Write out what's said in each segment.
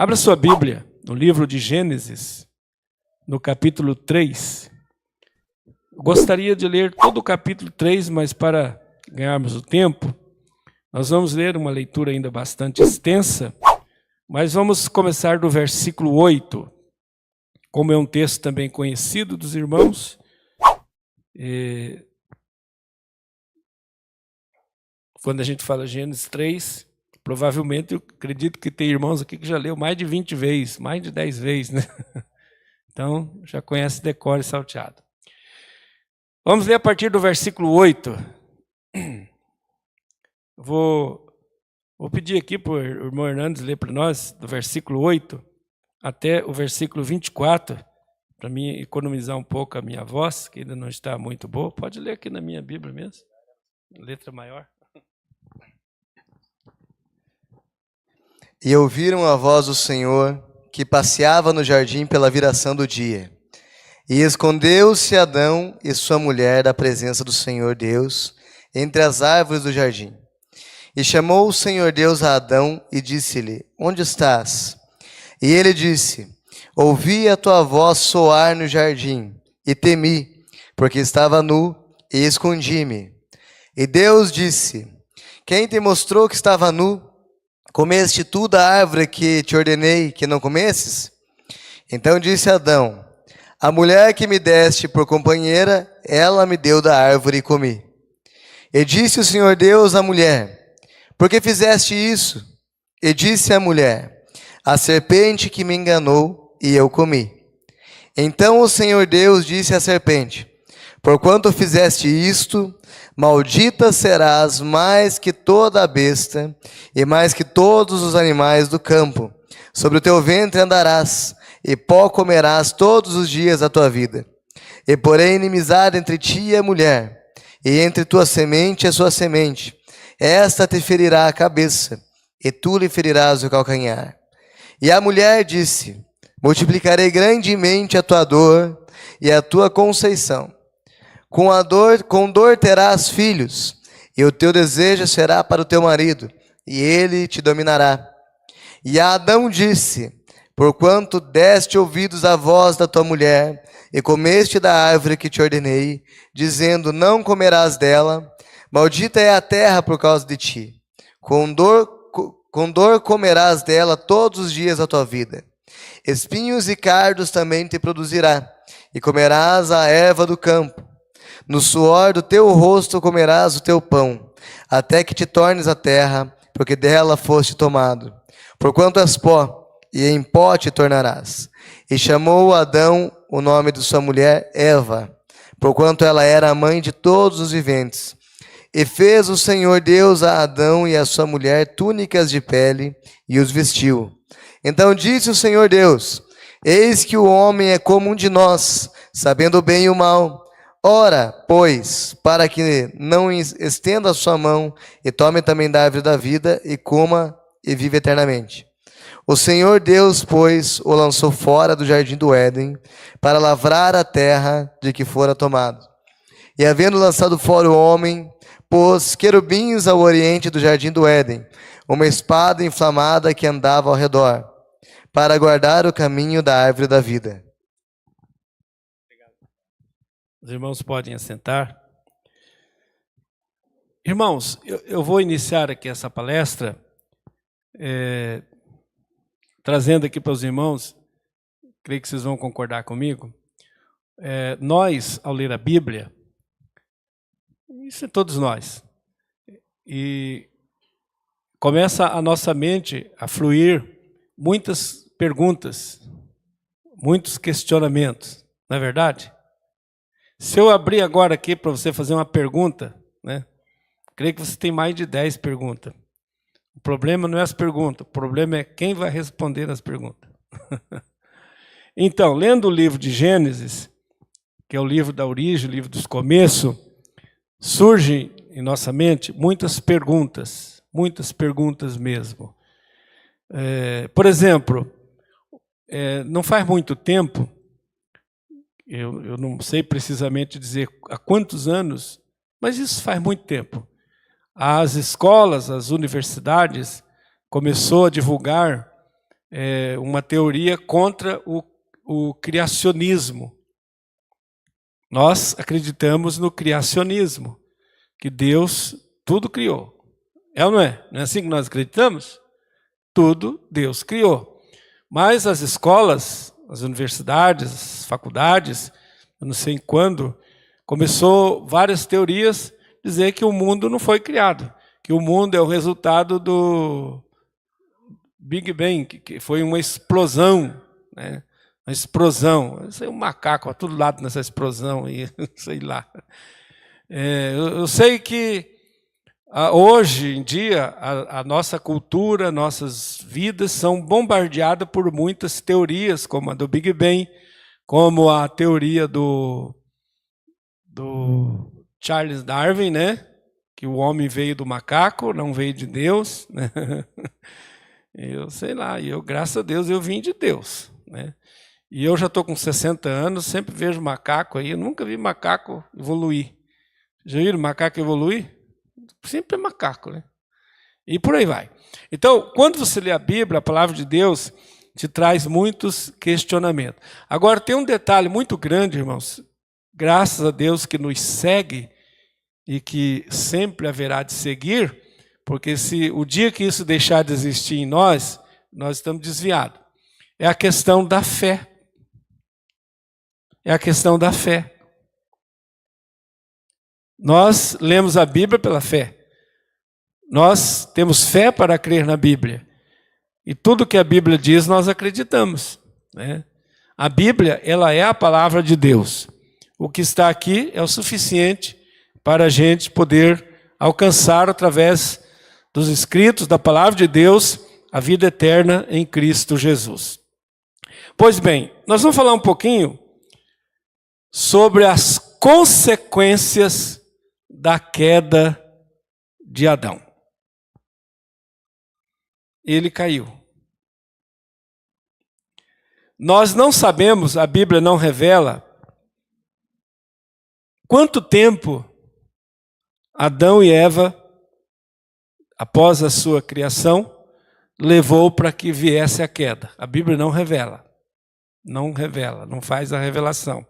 Abra sua Bíblia no livro de Gênesis, no capítulo 3. Gostaria de ler todo o capítulo 3, mas para ganharmos o tempo, nós vamos ler uma leitura ainda bastante extensa, mas vamos começar do versículo 8. Como é um texto também conhecido dos irmãos, quando a gente fala Gênesis 3, provavelmente eu acredito que tem irmãos aqui que já leu mais de 20 vezes, mais de 10 vezes, né? Então, já conhece decor e salteado. Vamos ler a partir do versículo 8. Vou pedir aqui para o irmão Hernandes ler para nós, do versículo 8 até o versículo 24, para mim economizar um pouco a minha voz, que ainda não está muito boa. Pode ler aqui na minha Bíblia mesmo, letra maior. E ouviram a voz do Senhor, que passeava no jardim pela viração do dia. E escondeu-se Adão e sua mulher da presença do Senhor Deus, entre as árvores do jardim. E chamou o Senhor Deus a Adão e disse-lhe: Onde estás? E ele disse: Ouvi a tua voz soar no jardim, e temi, porque estava nu, e escondi-me. E Deus disse: Quem te mostrou que estava nu? Comeste tu da árvore que te ordenei que não comesses? Então disse Adão: A mulher que me deste por companheira, ela me deu da árvore e comi. E disse o Senhor Deus à mulher: Por que fizeste isso? E disse a mulher: A serpente que me enganou, e eu comi. Então o Senhor Deus disse à serpente: Porquanto fizeste isto, maldita serás mais que toda a besta, e mais que todos os animais do campo. Sobre o teu ventre andarás, e pó comerás todos os dias da tua vida. E porém inimizade entre ti e a mulher, e entre tua semente e a sua semente. Esta te ferirá a cabeça, e tu lhe ferirás o calcanhar. E a mulher disse: Multiplicarei grandemente a tua dor e a tua conceição. Com dor terás filhos, e o teu desejo será para o teu marido, e ele te dominará. E Adão disse: Porquanto deste ouvidos à voz da tua mulher, e comeste da árvore que te ordenei, dizendo: Não comerás dela, maldita é a terra por causa de ti. Com dor comerás dela todos os dias da tua vida. Espinhos e cardos também te produzirá, e comerás a erva do campo. No suor do teu rosto comerás o teu pão, até que te tornes a terra, porque dela foste tomado. Porquanto és pó, e em pó te tornarás. E chamou Adão o nome de sua mulher Eva, porquanto ela era a mãe de todos os viventes. E fez o Senhor Deus a Adão e a sua mulher túnicas de pele, e os vestiu. Então disse o Senhor Deus: Eis que o homem é como um de nós, sabendo o bem e o mal. Ora, pois, para que não estenda a sua mão, e tome também da árvore da vida, e coma, e vive eternamente. O Senhor Deus, pois, o lançou fora do jardim do Éden, para lavrar a terra de que fora tomado. E havendo lançado fora o homem, pôs querubins ao oriente do jardim do Éden, uma espada inflamada que andava ao redor, para guardar o caminho da árvore da vida. Os irmãos podem assentar. Irmãos, eu vou iniciar aqui essa palestra, trazendo aqui para os irmãos, creio que vocês vão concordar comigo, nós, ao ler a Bíblia, isso é todos nós, e começa a nossa mente a fluir muitas perguntas, muitos questionamentos, não é verdade? Se eu abrir agora aqui para você fazer uma pergunta, né? Creio que você tem mais de 10 perguntas. O problema não é as perguntas, o problema é quem vai responder as perguntas. Então, lendo o livro de Gênesis, que é o livro da origem, o livro dos começos, surgem em nossa mente muitas perguntas mesmo. Por exemplo, não faz muito tempo, eu não sei precisamente dizer há quantos anos, mas isso faz muito tempo. As escolas, as universidades começou a divulgar uma teoria contra o criacionismo. Nós acreditamos no criacionismo, que Deus tudo criou. É ou não é? Não é assim que nós acreditamos? Tudo Deus criou. Mas as escolas, as universidades, as faculdades, eu não sei quando, começou várias teorias dizer que o mundo não foi criado, que o mundo é o resultado do Big Bang, que foi uma explosão, né? Uma explosão. Isso é um macaco a todo lado nessa explosão aí, sei lá. Eu sei que hoje em dia a nossa cultura, nossas vidas são bombardeadas por muitas teorias, como a do Big Bang, como a teoria do Charles Darwin, né? Que o homem veio do macaco, não veio de Deus, né? Eu sei lá, graças a Deus, eu vim de Deus, né? E eu já estou com 60 anos, sempre vejo macaco aí, eu nunca vi macaco evoluir. Já viram macaco evoluir? Sempre é macaco, né? E por aí vai. Então, quando você lê a Bíblia, a palavra de Deus te traz muitos questionamentos. Agora, tem um detalhe muito grande, irmãos, graças a Deus que nos segue e que sempre haverá de seguir, porque se o dia que isso deixar de existir em nós estamos desviados. É a questão da fé. É a questão da fé. Nós lemos a Bíblia pela fé. Nós temos fé para crer na Bíblia. E tudo que a Bíblia diz, nós acreditamos, né? A Bíblia, ela é a palavra de Deus. O que está aqui é o suficiente para a gente poder alcançar, através dos escritos da palavra de Deus, a vida eterna em Cristo Jesus. Pois bem, nós vamos falar um pouquinho sobre as consequências da queda de Adão. Ele caiu. Nós não sabemos, a Bíblia não revela quanto tempo Adão e Eva, após a sua criação, levou para que viesse a queda. A Bíblia não revela. Não revela, não faz a revelação.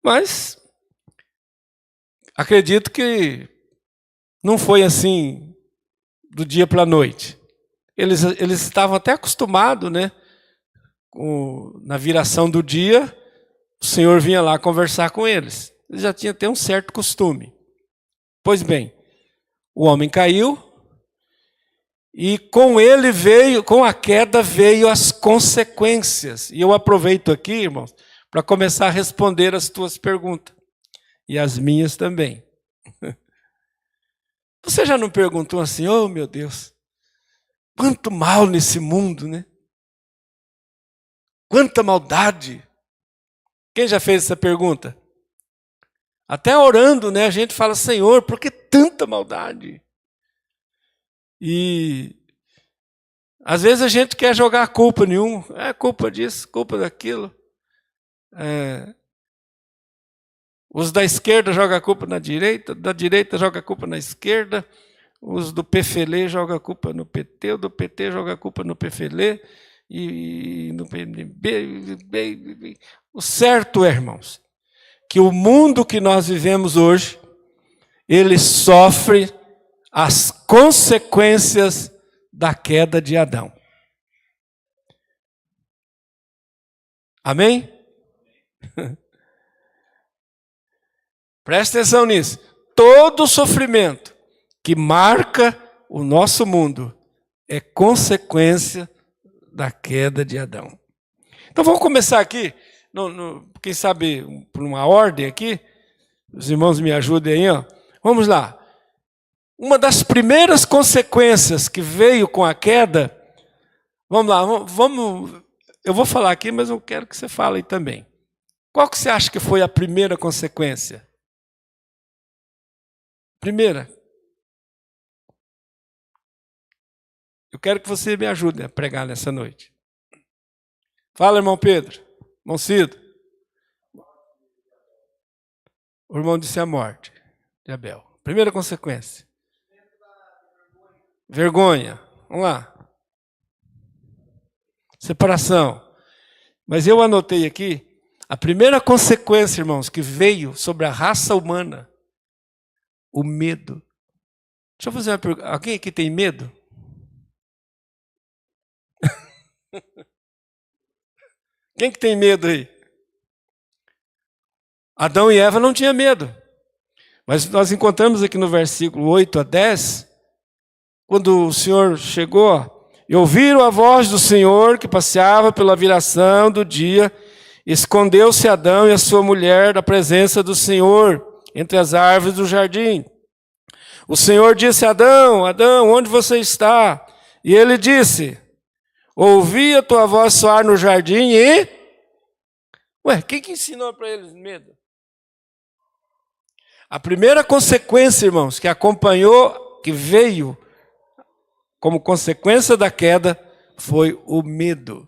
Mas acredito que não foi assim do dia para a noite. Eles estavam até acostumados, né? Na viração do dia, o Senhor vinha lá conversar com eles. Eles já tinham até um certo costume. Pois bem, o homem caiu e com ele veio, com a queda veio as consequências. E eu aproveito aqui, irmãos, para começar a responder as tuas perguntas. E as minhas também. Você já não perguntou assim, oh meu Deus, quanto mal nesse mundo, né? Quanta maldade. Quem já fez essa pergunta? Até orando, né? A gente fala, Senhor, por que tanta maldade? E às vezes a gente quer jogar a culpa em um. É culpa disso, culpa daquilo. Os da esquerda jogam a culpa na direita, da direita joga a culpa na esquerda, os do PFL jogam a culpa no PT, o do PT joga a culpa no PFL e no PMB. O certo é, irmãos, que o mundo que nós vivemos hoje, ele sofre as consequências da queda de Adão. Amém? Presta atenção nisso. Todo sofrimento que marca o nosso mundo é consequência da queda de Adão. Então vamos começar aqui, quem sabe por uma ordem aqui, os irmãos me ajudem aí, ó. Vamos lá. Uma das primeiras consequências que veio com a queda, vamos lá, eu vou falar aqui, mas eu quero que você fale também. Qual que você acha que foi a primeira consequência? Primeira. Eu quero que você me ajude a pregar nessa noite. Fala, irmão Pedro. Irmão Cido. O irmão disse a morte de Abel. Primeira consequência. Vergonha. Vamos lá. Separação. Mas eu anotei aqui, a primeira consequência, irmãos, que veio sobre a raça humana, o medo. Deixa eu fazer uma pergunta. Alguém aqui tem medo? Quem que tem medo aí? Adão e Eva não tinham medo. Mas nós encontramos aqui no versículo 8 a 10, quando o Senhor chegou, e ouviram a voz do Senhor que passeava pela viração do dia, escondeu-se Adão e a sua mulher da presença do Senhor, entre as árvores do jardim. O Senhor disse a Adão, Adão, onde você está? E ele disse, ouvi a tua voz soar no jardim e... Ué, quem que ensinou para eles medo? A primeira consequência, irmãos, que acompanhou, que veio como consequência da queda, foi o medo.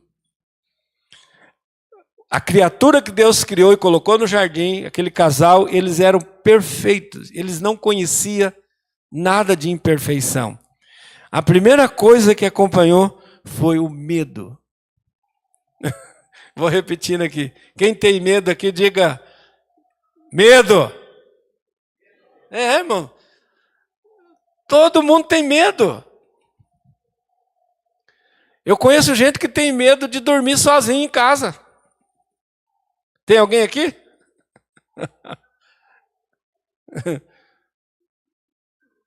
A criatura que Deus criou e colocou no jardim, aquele casal, eles eram perfeitos. Eles não conheciam nada de imperfeição. A primeira coisa que acompanhou foi o medo. Vou repetindo aqui. Quem tem medo aqui, diga medo. Irmão. Todo mundo tem medo. Eu conheço gente que tem medo de dormir sozinho em casa. Tem alguém aqui?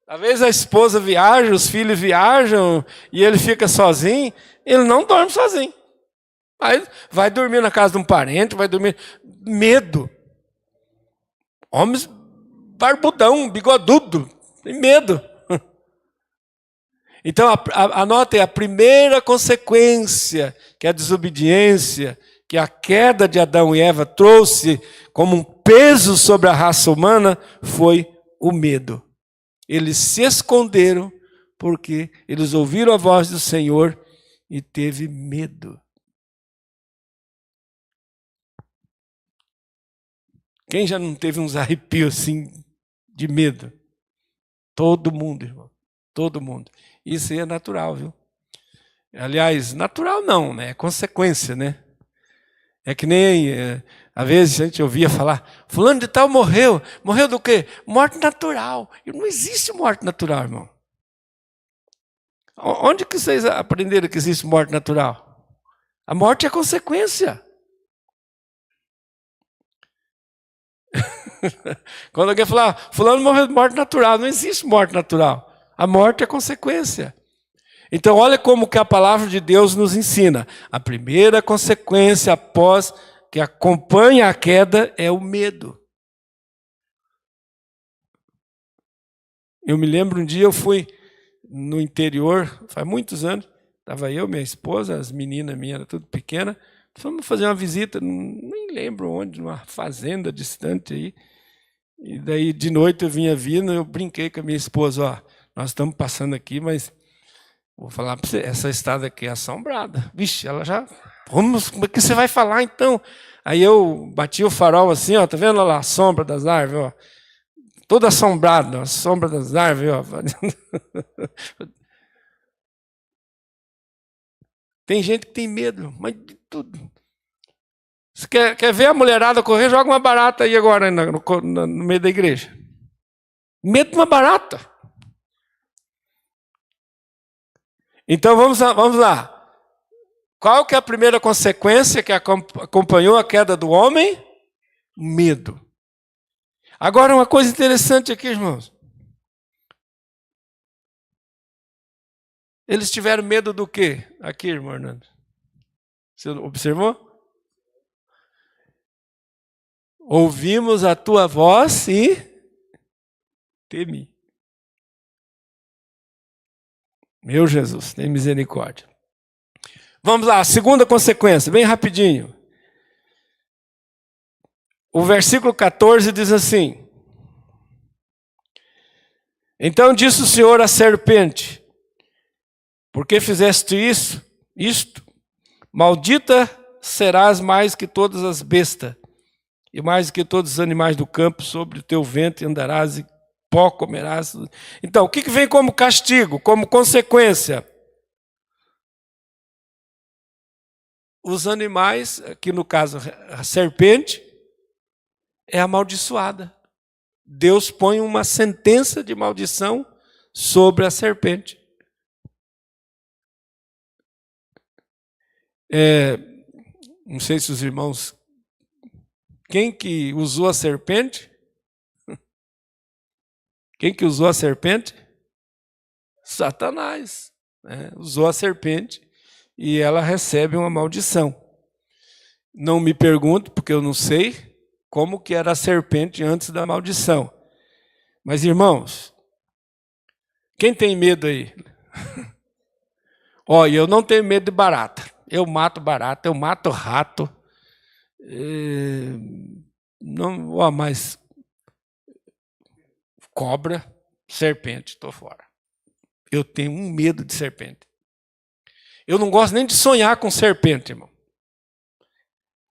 Às vezes a esposa viaja, os filhos viajam e ele fica sozinho, ele não dorme sozinho. Aí vai dormir na casa de um parente, vai dormir. Medo. Homens barbudão, bigodudo, tem medo. Então, anotem, a primeira consequência que a desobediência, que a queda de Adão e Eva trouxe como um peso sobre a raça humana, foi o medo. Eles se esconderam porque eles ouviram a voz do Senhor e teve medo. Quem já não teve uns arrepios assim de medo? Todo mundo, irmão. Todo mundo. Isso aí é natural, viu? Aliás, natural não, né? É consequência, né? É que nem, às vezes a gente ouvia falar, fulano de tal morreu. Morreu do quê? Morte natural. E não existe morte natural, irmão. Onde que vocês aprenderam que existe morte natural? A morte é consequência. Quando alguém falar, fulano morreu de morte natural, não existe morte natural. A morte é consequência. Então, olha como que a palavra de Deus nos ensina. A primeira consequência após que acompanha a queda é o medo. Eu me lembro um dia eu fui no interior, faz muitos anos, estava eu, minha esposa, as meninas minhas eram tudo pequenas, fomos fazer uma visita, nem lembro onde, numa fazenda distante aí. E daí de noite eu vinha vindo, eu brinquei com a minha esposa, ó, nós estamos passando aqui, mas vou falar para você, essa estrada aqui é assombrada. Vixe, ela já, vamos, como é que você vai falar então? Aí eu bati o farol assim, ó, tá vendo lá a sombra das árvores, ó, toda assombrada, a sombra das árvores, ó. Tem gente que tem medo, mas de tudo. Você quer ver a mulherada correr? Joga uma barata aí agora no meio da igreja. Medo de uma barata. Então vamos lá. Qual que é a primeira consequência que acompanhou a queda do homem? Medo. Agora uma coisa interessante aqui, irmãos. Eles tiveram medo do quê? Aqui, irmão Hernando. Você observou? Ouvimos a tua voz e temi. Meu Jesus, tem misericórdia. Vamos lá, a segunda consequência, bem rapidinho. O versículo 14 diz assim: então disse o Senhor à serpente, por que fizeste isto? Maldita serás mais que todas as bestas, e mais que todos os animais do campo, sobre o teu ventre andarás e pó comerás. Então, o que vem como castigo, como consequência? os animais, aqui no caso a serpente, é amaldiçoada. Deus põe uma sentença de maldição sobre a serpente. Não sei se os irmãos... Quem que usou a serpente? Quem que usou a serpente? Satanás. Usou a serpente e ela recebe uma maldição. Não me pergunto, porque eu não sei como que era a serpente antes da maldição. Mas, irmãos, quem tem medo aí? Olha, eu não tenho medo de barata. Eu mato barata, eu mato rato. Não, mas cobra, serpente, estou fora. Eu tenho um medo de serpente. Eu não gosto nem de sonhar com serpente, irmão.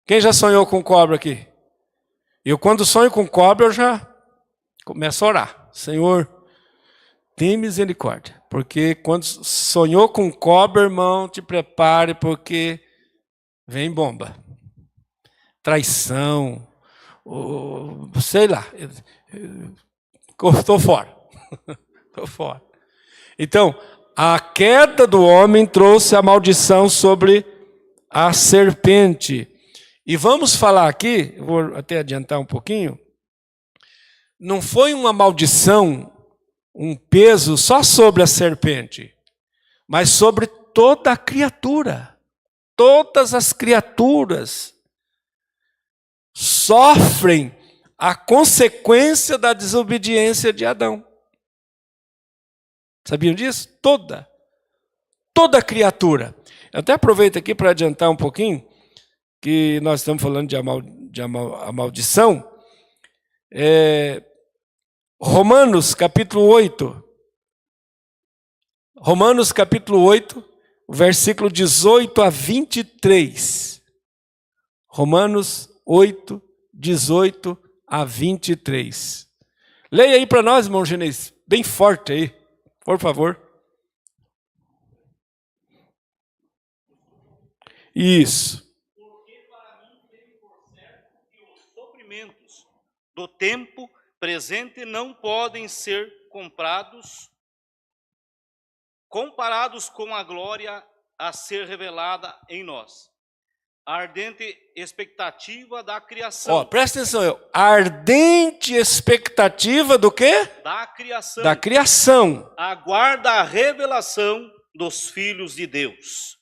Quem já sonhou com cobra aqui? Eu, quando sonho com cobra, eu já começo a orar. Senhor, tem misericórdia. Porque quando sonhou com cobra, irmão, te prepare, porque vem bomba. Traição, sei lá. Estou fora. Estou fora. Então, a queda do homem trouxe a maldição sobre a serpente. E vamos falar aqui, eu vou até adiantar um pouquinho, não foi uma maldição, um peso só sobre a serpente, mas sobre toda a criatura. Todas as criaturas sofrem a consequência da desobediência de Adão. Sabiam disso? Toda criatura. Eu até aproveito aqui para adiantar um pouquinho, que nós estamos falando de maldição. Romanos capítulo 8. Romanos capítulo 8, versículo 18 a 23. Romanos 8, 18 a 23. Leia aí para nós, irmão Genês, bem forte aí, por favor. Isso. Porque para mim tenho por certo que os sofrimentos do tempo presente não podem ser comparados com a glória a ser revelada em nós. A ardente expectativa da criação. Presta atenção, ardente expectativa do quê? Da criação. Da criação. Aguarda a revelação dos filhos de Deus.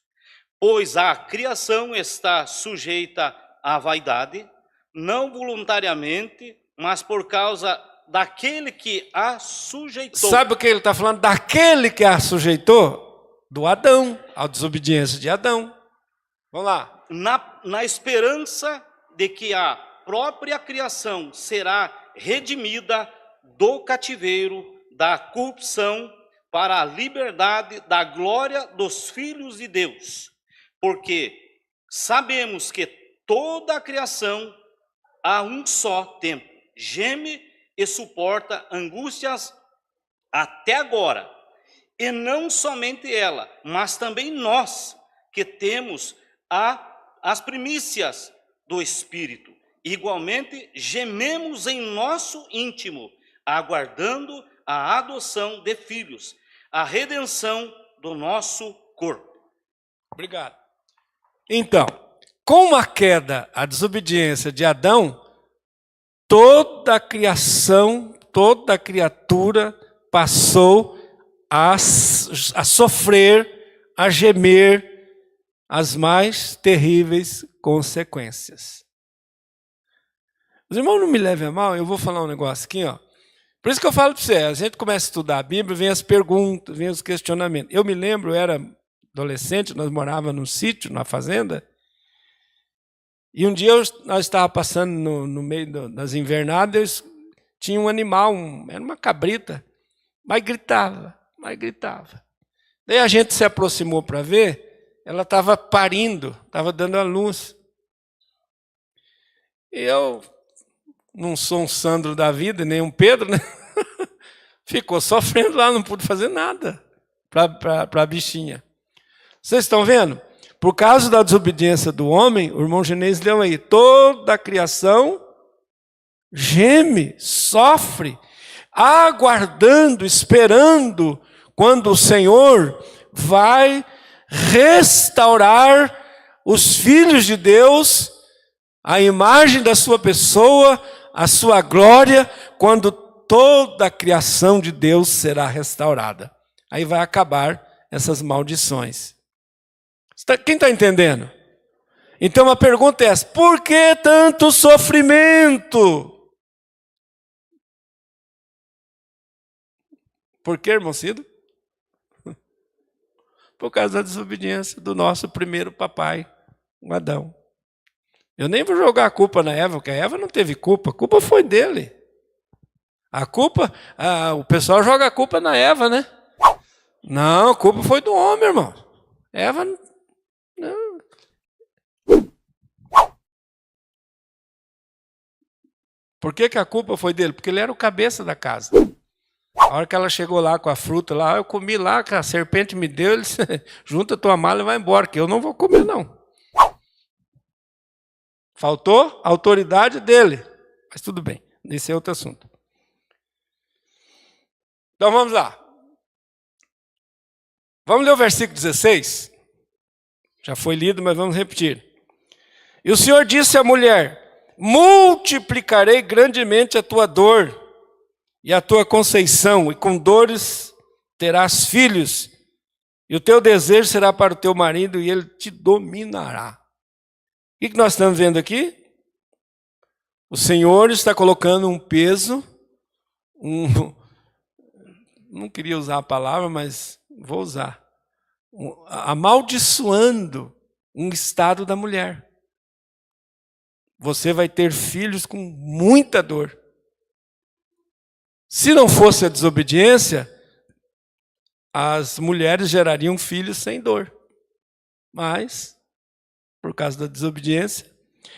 Pois a criação está sujeita à vaidade, não voluntariamente, mas por causa daquele que a sujeitou. Sabe o que ele está falando? Daquele que a sujeitou? Do Adão, a desobediência de Adão. Vamos lá. Na esperança de que a própria criação será redimida do cativeiro, da corrupção, para a liberdade da glória dos filhos de Deus. Porque sabemos que toda a criação a um só tempo geme e suporta angústias até agora. E não somente ela, mas também nós, que temos as primícias do Espírito. Igualmente, gememos em nosso íntimo, aguardando a adoção de filhos, a redenção do nosso corpo. Obrigado. Então, com a queda, a desobediência de Adão, toda a criação, toda a criatura passou a sofrer, a gemer as mais terríveis consequências. Os irmãos não me levem a mal, eu vou falar um negócio aqui, ó. Por isso que eu falo para você, a gente começa a estudar a Bíblia, vem as perguntas, vem os questionamentos. Eu me lembro, eu era adolescente, nós morávamos num sítio, numa fazenda, e um dia nós estávamos passando no meio das invernadas, tinha um animal, era uma cabrita, mas gritava. Daí a gente se aproximou para ver, ela estava parindo, estava dando a luz. E eu não sou um Sandro da vida, nem um Pedro, né? Ficou sofrendo lá, não pude fazer nada para a bichinha. Vocês estão vendo? Por causa da desobediência do homem, o irmão Genês leu aí, toda a criação geme, sofre, aguardando, esperando, quando o Senhor vai restaurar os filhos de Deus, a imagem da sua pessoa, a sua glória, quando toda a criação de Deus será restaurada. Aí vai acabar essas maldições. Quem está entendendo? Então a pergunta é essa: por que tanto sofrimento? Por que, irmão Cido? Por causa da desobediência do nosso primeiro papai, o Adão. Eu nem vou jogar a culpa na Eva, porque a Eva não teve culpa, a culpa foi dele. A culpa, o pessoal joga a culpa na Eva, né? Não, a culpa foi do homem, irmão. Eva, não. Por que a culpa foi dele? Porque ele era o cabeça da casa. A hora que ela chegou lá com a fruta, lá, eu comi lá, que a serpente me deu, ele disse, junta a tua mala e vai embora, que eu não vou comer, não. Faltou a autoridade dele. Mas tudo bem, esse é outro assunto. Então vamos lá. Vamos ler o versículo 16. Já foi lido, mas vamos repetir. E o Senhor disse à mulher: multiplicarei grandemente a tua dor e a tua conceição, e com dores terás filhos, e o teu desejo será para o teu marido, e ele te dominará. O que nós estamos vendo aqui? O Senhor está colocando um peso, não queria usar a palavra, mas vou usar, amaldiçoando um estado da mulher. Você vai ter filhos com muita dor. Se não fosse a desobediência, as mulheres gerariam filhos sem dor. Mas, por causa da desobediência.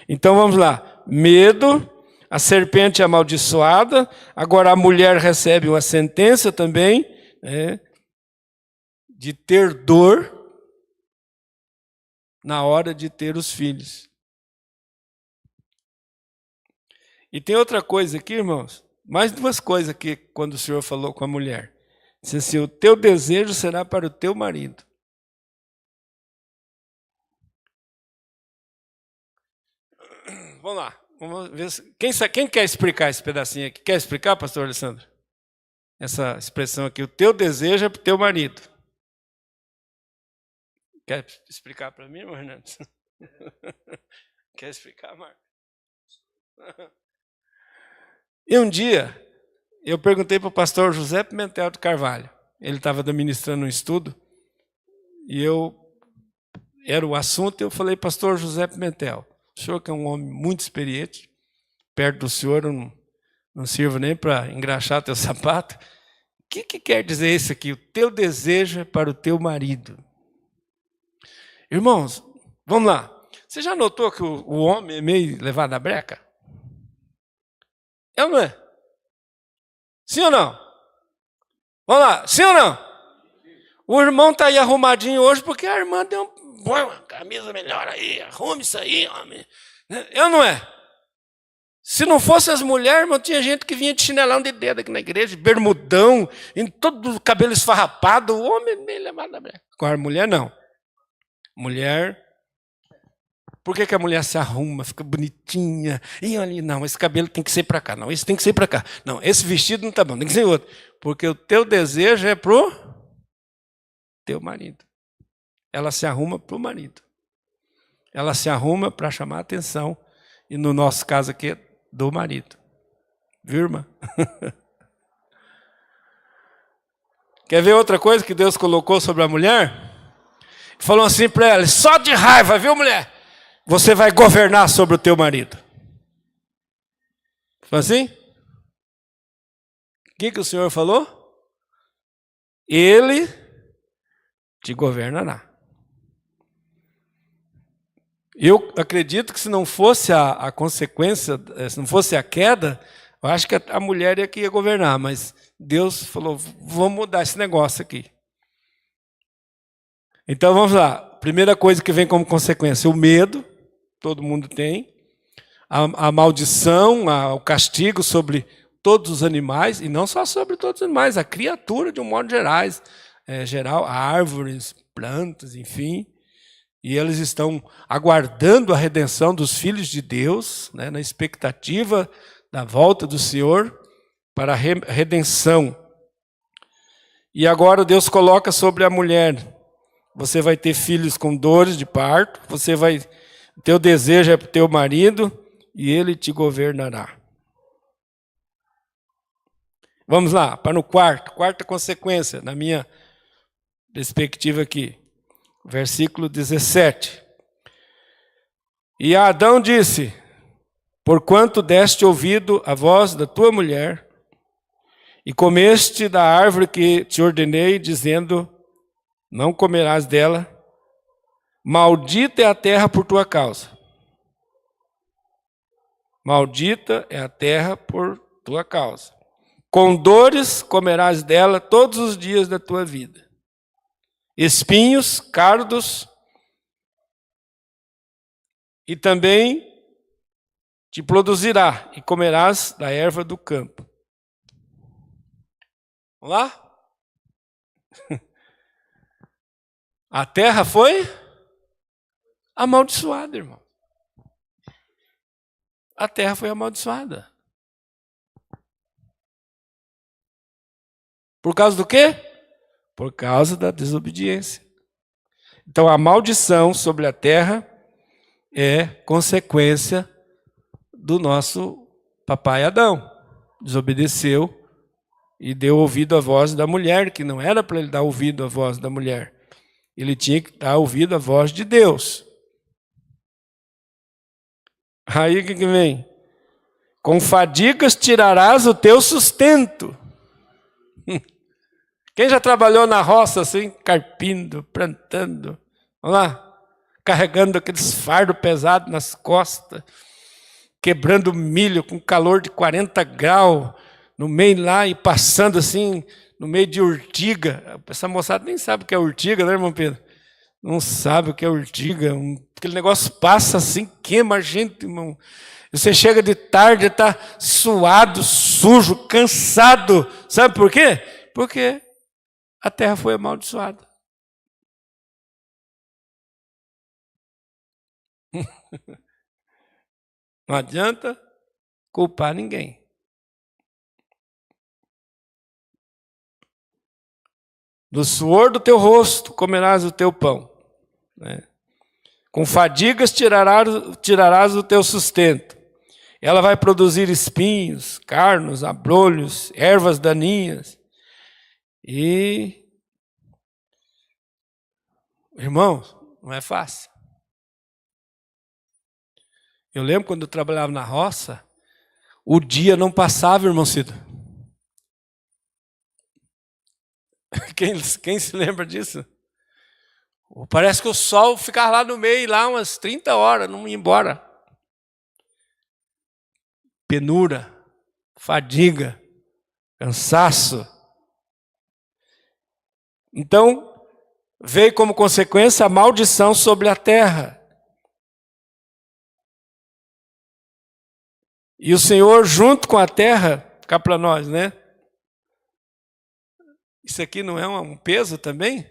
Então vamos lá. Medo, a serpente é amaldiçoada. Agora a mulher recebe uma sentença também, de ter dor na hora de ter os filhos. E tem outra coisa aqui, irmãos. Mais duas coisas aqui, quando o Senhor falou com a mulher. Disse assim: o teu desejo será para o teu marido. Vamos lá. Vamos ver. Quem quer explicar esse pedacinho aqui? Quer explicar, pastor Alessandro? Essa expressão aqui: o teu desejo é para o teu marido. Quer explicar para mim, irmão Hernandes? Quer explicar, Marcos? E um dia, eu perguntei para o pastor José Pimentel de Carvalho. Ele estava ministrando um estudo, e era o assunto, e eu falei: pastor José Pimentel, o senhor que é um homem muito experiente, perto do senhor eu não sirvo nem para engraxar teu sapato. O que quer dizer isso aqui? O teu desejo é para o teu marido. Irmãos, vamos lá. Você já notou que o homem é meio levado à breca? É ou não é? Sim ou não? Vamos lá, sim ou não? O irmão está aí arrumadinho hoje porque a irmã deu uma camisa melhor aí, arrume isso aí, homem. É ou não é? Se não fosse as mulheres, irmão, tinha gente que vinha de chinelão de dedo aqui na igreja, de bermudão, em todo o cabelo esfarrapado, o homem meio levado à breca. Agora, mulher não. Mulher... Por que a mulher se arruma, fica bonitinha? E olha, não, esse cabelo tem que ser para cá. Não, esse tem que ser para cá. Não, esse vestido não está bom, tem que ser outro. Porque o teu desejo é para o teu marido. Ela se arruma para o marido. Ela se arruma para chamar a atenção. E no nosso caso aqui, do marido. Viu, irmã? Quer ver outra coisa que Deus colocou sobre a mulher? Falou assim para ela: só de raiva, viu, mulher? Você vai governar sobre o teu marido. Foi assim? O que o Senhor falou? Ele te governará. Eu acredito que se não fosse a consequência, se não fosse a queda, eu acho que a mulher ia governar, mas Deus falou: vamos mudar esse negócio aqui. Então vamos lá. Primeira coisa que vem como consequência, o medo, todo mundo tem. A maldição, o castigo sobre todos os animais, e não só sobre todos os animais, a criatura de um modo geral, árvores, plantas, enfim. E eles estão aguardando a redenção dos filhos de Deus, né, na expectativa da volta do Senhor para a redenção. E agora Deus coloca sobre a mulher: você vai ter filhos com dores de parto, teu desejo é para o teu marido e ele te governará. Vamos lá, para no quarta consequência, na minha perspectiva aqui. Versículo 17. E Adão disse: porquanto deste ouvido à voz da tua mulher, e comeste da árvore que te ordenei, dizendo, não comerás dela, maldita é a terra por tua causa. Maldita é a terra por tua causa. Com dores comerás dela todos os dias da tua vida. Espinhos, cardos, e também te produzirá, e comerás da erva do campo. Vamos lá? A terra foi amaldiçoada, irmão. A terra foi amaldiçoada. Por causa do quê? Por causa da desobediência. Então a maldição sobre a terra é consequência do nosso papai Adão. Desobedeceu e deu ouvido à voz da mulher, que não era para ele dar ouvido à voz da mulher. Ele tinha que dar ouvido à voz de Deus. Aí o que vem? Com fadigas tirarás o teu sustento. Quem já trabalhou na roça assim, carpindo, plantando, vamos lá, carregando aqueles fardos pesados nas costas, quebrando milho com calor de 40 graus, no meio lá e passando assim, no meio de urtiga. Essa moçada nem sabe o que é urtiga, né, irmão Pedro? Não sabe o que é urtiga. Aquele negócio passa assim, queima a gente, irmão. Você chega de tarde, está suado, sujo, cansado. Sabe por quê? Porque a terra foi amaldiçoada. Não adianta culpar ninguém. Do suor do teu rosto comerás o teu pão, né? Com fadigas tirarás o teu sustento. Ela vai produzir espinhos, carnos, abrolhos, ervas daninhas. E, irmãos, não é fácil. Eu lembro quando eu trabalhava na roça, o dia não passava, irmão Cido. Quem se lembra disso? Parece que o sol ficava lá no meio, lá umas 30 horas, não ia embora. Penura, fadiga, cansaço. Então, veio como consequência a maldição sobre a terra. E o Senhor, junto com a terra, cá para nós, né? Isso aqui não é um peso também?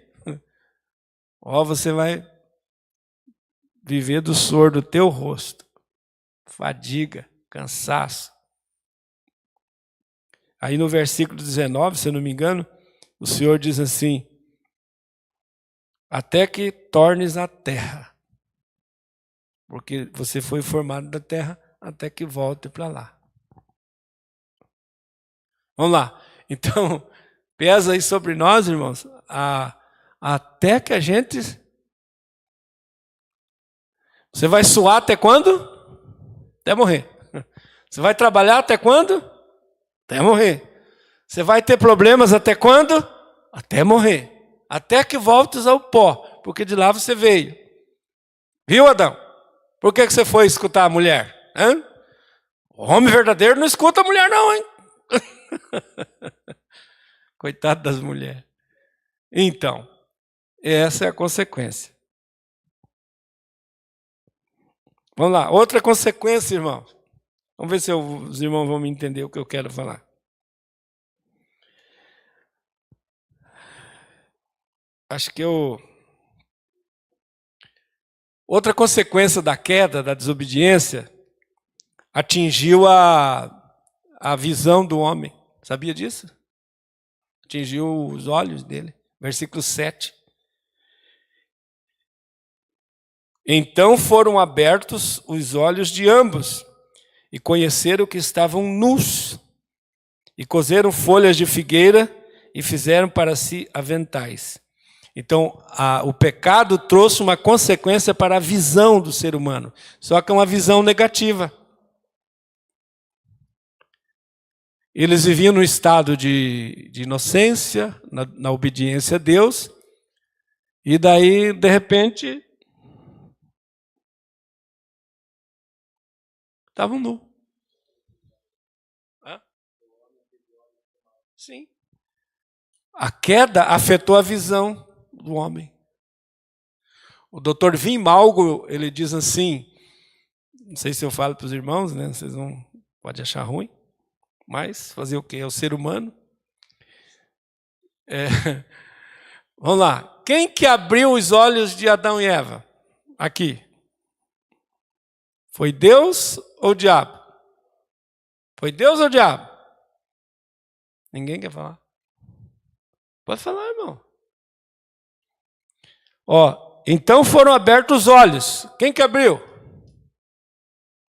Ó, você vai viver do suor do teu rosto. Fadiga, cansaço. Aí no versículo 19, se eu não me engano, o Senhor diz assim: até que tornes a terra. Porque você foi formado da terra até que volte para lá. Vamos lá. Então, pesa aí sobre nós, irmãos, até que a gente... Você vai suar até quando? Até morrer. Você vai trabalhar até quando? Até morrer. Você vai ter problemas até quando? Até morrer. Até que voltes ao pó, porque de lá você veio. Viu, Adão? Por que você foi escutar a mulher? Hã? O homem verdadeiro não escuta a mulher não, hein? Coitado das mulheres. Então, Essa é a consequência. Vamos lá, outra consequência, irmãos. Vamos ver se os irmãos vão me entender o que eu quero falar. Acho que outra consequência da queda, da desobediência, atingiu a visão do homem. Sabia disso? Atingiu os olhos dele. Versículo 7. Então foram abertos os olhos de ambos, e conheceram que estavam nus, e coseram folhas de figueira, e fizeram para si aventais. Então, o pecado trouxe uma consequência para a visão do ser humano, só que é uma visão negativa. Eles viviam num estado de inocência, na obediência a Deus, e daí, de repente, estavam nus. Sim. A queda afetou a visão do homem. O Dr. Vim Malgo, ele diz assim, não sei se eu falo para os irmãos, né? Vocês podem achar ruim, mas fazer o quê? É o ser humano. Vamos lá. Quem que abriu os olhos de Adão e Eva? Aqui. Foi Deus ou o diabo? Foi Deus ou o diabo? Ninguém quer falar? Pode falar, irmão. Então foram abertos os olhos. Quem que abriu?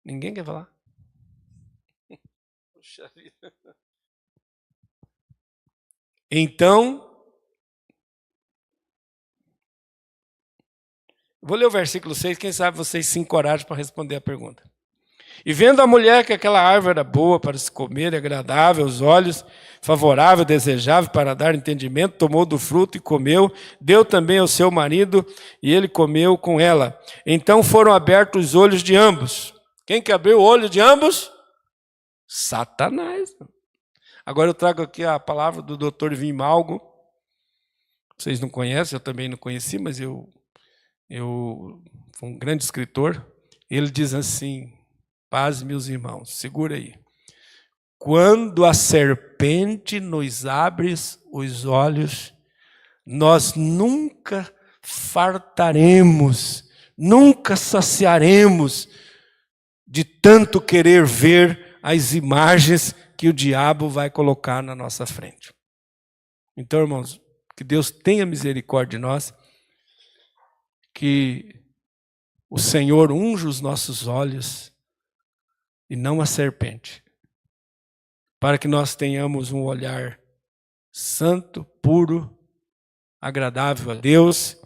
Ninguém quer falar? Puxa vida. Então, vou ler o versículo 6, quem sabe vocês se encorajam para responder a pergunta. E vendo a mulher que aquela árvore era boa para se comer, agradável aos olhos, favorável, desejável para dar entendimento, tomou do fruto e comeu, deu também ao seu marido, e ele comeu com ela. Então foram abertos os olhos de ambos. Quem que abriu o olho de ambos? Satanás. Agora eu trago aqui a palavra do Dr. Vim Malgo. Vocês não conhecem, eu também não conheci, mas eu fui um grande escritor. Ele diz assim, paz, meus irmãos, segura aí. Quando a serpente nos abre os olhos, nós nunca fartaremos, nunca saciaremos de tanto querer ver as imagens que o diabo vai colocar na nossa frente. Então, irmãos, que Deus tenha misericórdia de nós, que o Senhor unja os nossos olhos e não a serpente, para que nós tenhamos um olhar santo, puro, agradável a Deus.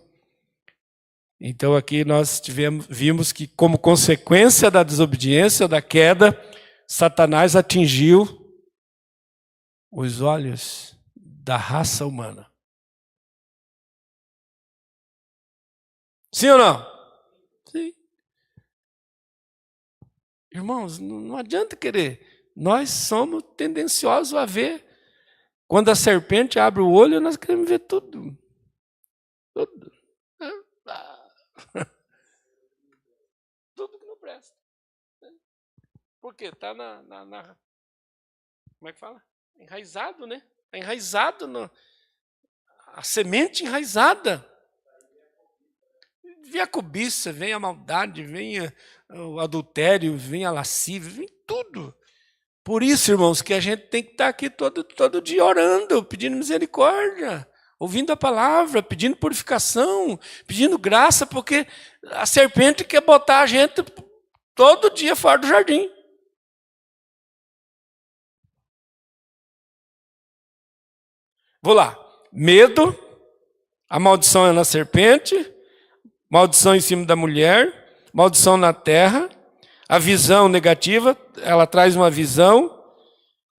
Então aqui nós vimos que como consequência da desobediência, da queda, Satanás atingiu os olhos da raça humana. Sim ou não? Sim. Irmãos, não adianta querer. Nós somos tendenciosos a ver. Quando a serpente abre o olho, nós queremos ver tudo. Tudo. Tudo que não presta. Por quê? Está como é que fala? Enraizado, né? Está enraizado. A semente enraizada. Vem a cobiça, vem a maldade, vem o adultério, vem a lascívia, vem tudo. Por isso, irmãos, que a gente tem que estar aqui todo dia orando, pedindo misericórdia, ouvindo a palavra, pedindo purificação, pedindo graça, porque a serpente quer botar a gente todo dia fora do jardim. Vou lá. Medo, a maldição é na serpente, maldição em cima da mulher, maldição na terra, a visão negativa, ela traz uma visão.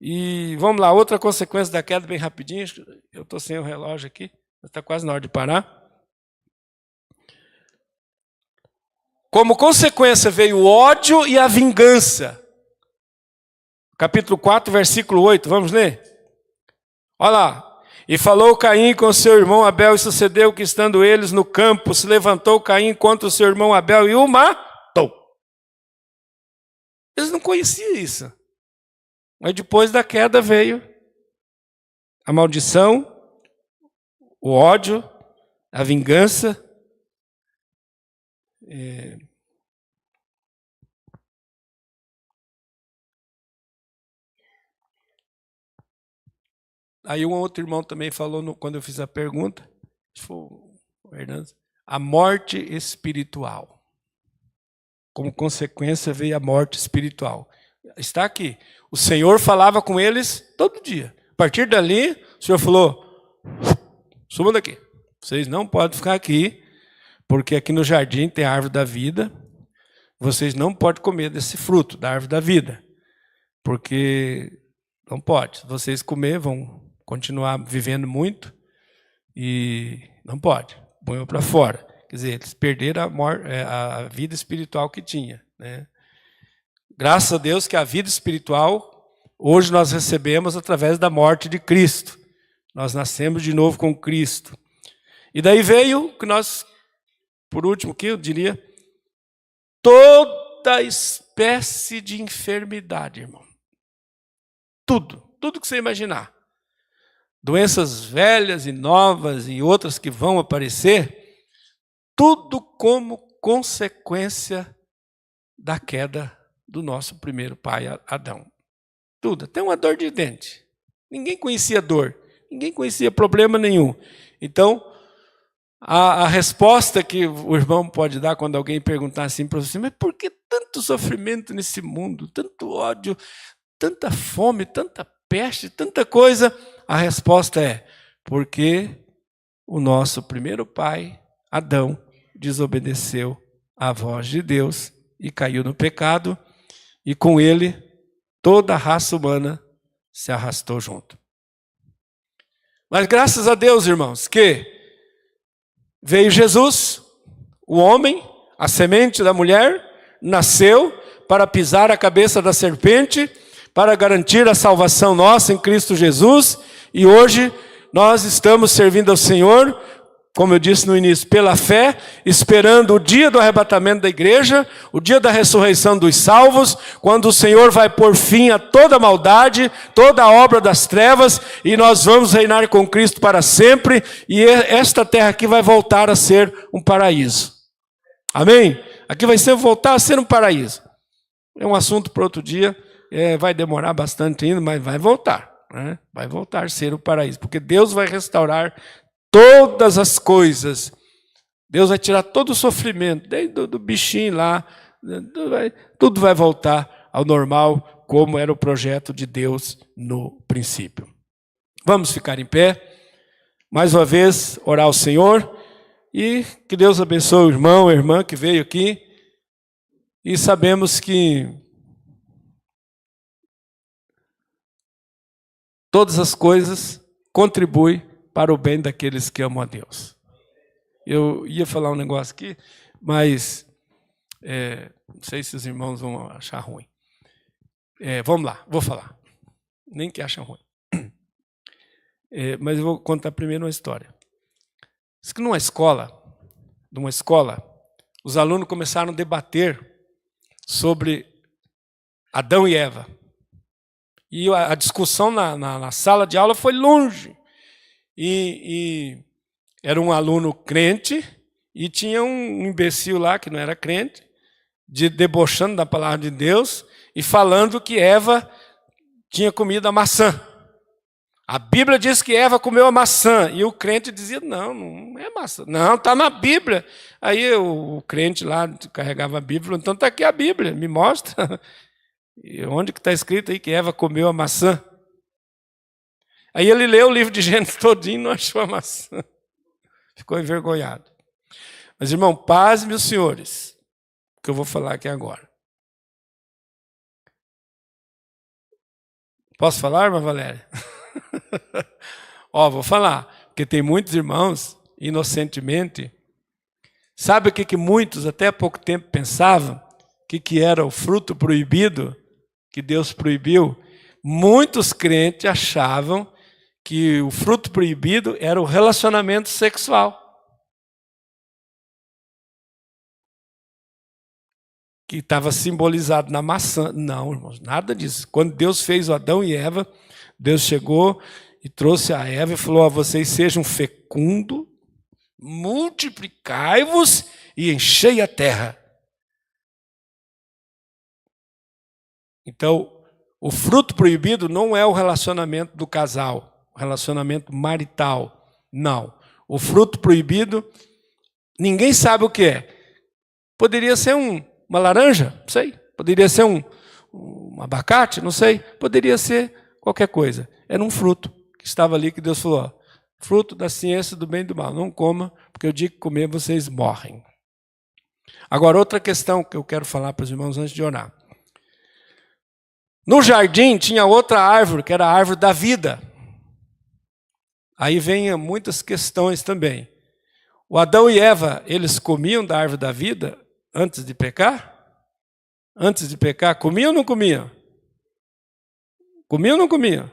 E vamos lá, outra consequência da queda, bem rapidinho. Eu estou sem o relógio aqui, está quase na hora de parar. Como consequência veio o ódio e a vingança. Capítulo 4, versículo 8, vamos ler? Olha lá. E falou Caim com seu irmão Abel, e sucedeu que, estando eles no campo, se levantou Caim contra o seu irmão Abel e o matou. Eles não conheciam isso. Mas depois da queda veio a maldição, o ódio, a vingança. Aí um outro irmão também falou, quando eu fiz a pergunta, a morte espiritual. Como consequência veio a morte espiritual. Está aqui. O Senhor falava com eles todo dia. A partir dali, o Senhor falou, subam daqui. Vocês não podem ficar aqui, porque aqui no jardim tem a árvore da vida. Vocês não podem comer desse fruto, da árvore da vida. Porque não pode. Se vocês comer, vão continuar vivendo muito e não pode. Põe para fora. Quer dizer, eles perderam a vida espiritual que tinha, né? Graças a Deus que a vida espiritual, hoje nós recebemos através da morte de Cristo. Nós nascemos de novo com Cristo. E daí veio que nós, por último, que eu diria, toda espécie de enfermidade, irmão. Tudo que você imaginar. Doenças velhas e novas e outras que vão aparecer, tudo como consequência da queda do nosso primeiro pai, Adão. Tudo, até uma dor de dente. Ninguém conhecia dor, ninguém conhecia problema nenhum. Então, a resposta que o irmão pode dar quando alguém perguntar assim para você, mas por que tanto sofrimento nesse mundo, tanto ódio, tanta fome, tanta peste, tanta coisa? A resposta é, porque o nosso primeiro pai, Adão, desobedeceu à voz de Deus e caiu no pecado, e com ele toda a raça humana se arrastou junto. Mas graças a Deus, irmãos, que veio Jesus, o homem, a semente da mulher, nasceu para pisar a cabeça da serpente, para garantir a salvação nossa em Cristo Jesus, e hoje nós estamos servindo ao Senhor, como eu disse no início, pela fé, esperando o dia do arrebatamento da igreja, o dia da ressurreição dos salvos, quando o Senhor vai pôr fim a toda maldade, toda a obra das trevas, e nós vamos reinar com Cristo para sempre, e esta terra aqui vai voltar a ser um paraíso. Amém? Aqui vai voltar a ser um paraíso. É um assunto para outro dia, vai demorar bastante ainda, mas vai voltar. Né? Vai voltar a ser um paraíso, porque Deus vai restaurar todas as coisas. Deus vai tirar todo o sofrimento, desde do bichinho lá, tudo vai voltar ao normal, como era o projeto de Deus no princípio. Vamos ficar em pé, mais uma vez, orar ao Senhor, e que Deus abençoe o irmão, a irmã que veio aqui, e sabemos que todas as coisas contribuem para o bem daqueles que amam a Deus. Eu ia falar um negócio aqui, mas não sei se os irmãos vão achar ruim. Vamos lá, vou falar. Nem que acham ruim. Mas eu vou contar primeiro uma história. Diz que numa escola, os alunos começaram a debater sobre Adão e Eva. E a discussão na sala de aula foi longe. E era um aluno crente e tinha um imbecil lá que não era crente, debochando da palavra de Deus e falando que Eva tinha comido a maçã. A Bíblia diz que Eva comeu a maçã e o crente dizia, não é maçã. Não, está na Bíblia. Aí o crente lá carregava a Bíblia, falou, então está aqui a Bíblia, me mostra. E onde que está escrito aí que Eva comeu a maçã? Aí ele leu o livro de Gênesis todinho e não achou a maçã. Ficou envergonhado. Mas, irmão, paz, meus senhores, o que eu vou falar aqui agora. Posso falar, irmã Valéria? Vou falar, porque tem muitos irmãos, inocentemente, sabe o que muitos até há pouco tempo pensavam? Que era o fruto proibido, que Deus proibiu? Muitos crentes achavam que o fruto proibido era o relacionamento sexual. Que estava simbolizado na maçã. Não, irmãos, nada disso. Quando Deus fez o Adão e Eva, Deus chegou e trouxe a Eva e falou: vocês sejam fecundos, multiplicai-vos e enchei a terra. Então, o fruto proibido não é o relacionamento do casal, o relacionamento marital. Não. O fruto proibido, ninguém sabe o que é. Poderia ser uma laranja, não sei. Poderia ser um abacate, não sei. Poderia ser qualquer coisa. Era um fruto que estava ali, que Deus falou: ó, fruto da ciência do bem e do mal. Não coma, porque o dia que comer vocês morrem. Agora, outra questão que eu quero falar para os irmãos antes de orar. No jardim tinha outra árvore, que era a árvore da vida. Aí vem muitas questões também. O Adão e Eva, eles comiam da árvore da vida antes de pecar? Antes de pecar, comiam ou não comiam? Comiam ou não comiam?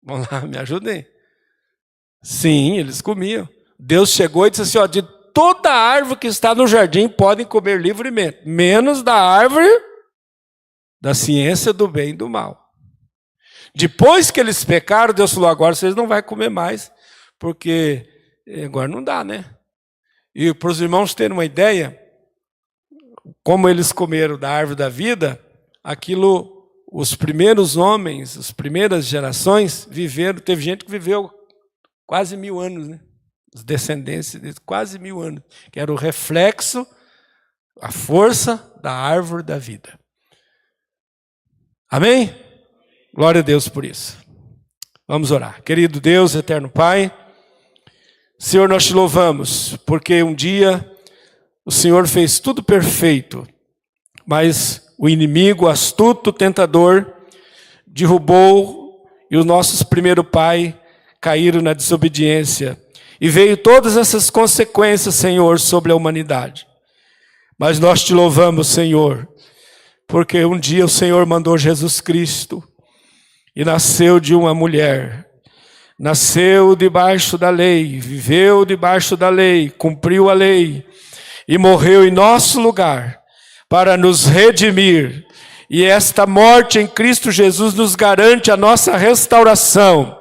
Vamos lá, me ajudem. Sim, eles comiam. Deus chegou e disse assim: ó, de toda árvore que está no jardim podem comer livremente, menos da árvore da ciência do bem e do mal. Depois que eles pecaram, Deus falou: agora vocês não vão comer mais, porque agora não dá, né? E para os irmãos terem uma ideia, como eles comeram da árvore da vida, aquilo, os primeiros homens, as primeiras gerações viveram, teve gente que viveu quase 1000 anos, né? Os descendentes de quase 1000 anos, que era o reflexo, a força da árvore da vida. Amém? Glória a Deus por isso. Vamos orar. Querido Deus, eterno Pai, Senhor, nós te louvamos, porque um dia o Senhor fez tudo perfeito, mas o inimigo, astuto, tentador, derrubou e os nossos primeiros pais caíram na desobediência. E veio todas essas consequências, Senhor, sobre a humanidade. Mas nós te louvamos, Senhor, porque um dia o Senhor mandou Jesus Cristo e nasceu de uma mulher. Nasceu debaixo da lei, viveu debaixo da lei, cumpriu a lei e morreu em nosso lugar para nos redimir. E esta morte em Cristo Jesus nos garante a nossa restauração.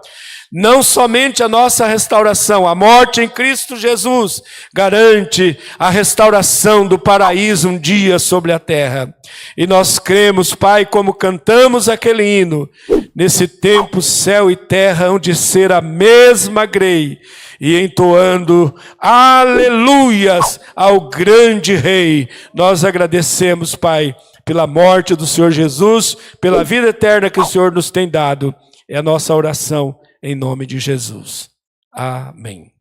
Não somente a nossa restauração, a morte em Cristo Jesus garante a restauração do paraíso um dia sobre a terra. E nós cremos, Pai, como cantamos aquele hino, nesse tempo céu e terra hão de ser a mesma grei, e entoando aleluias ao grande Rei. Nós agradecemos, Pai, pela morte do Senhor Jesus, pela vida eterna que o Senhor nos tem dado. É a nossa oração. Em nome de Jesus. Amém.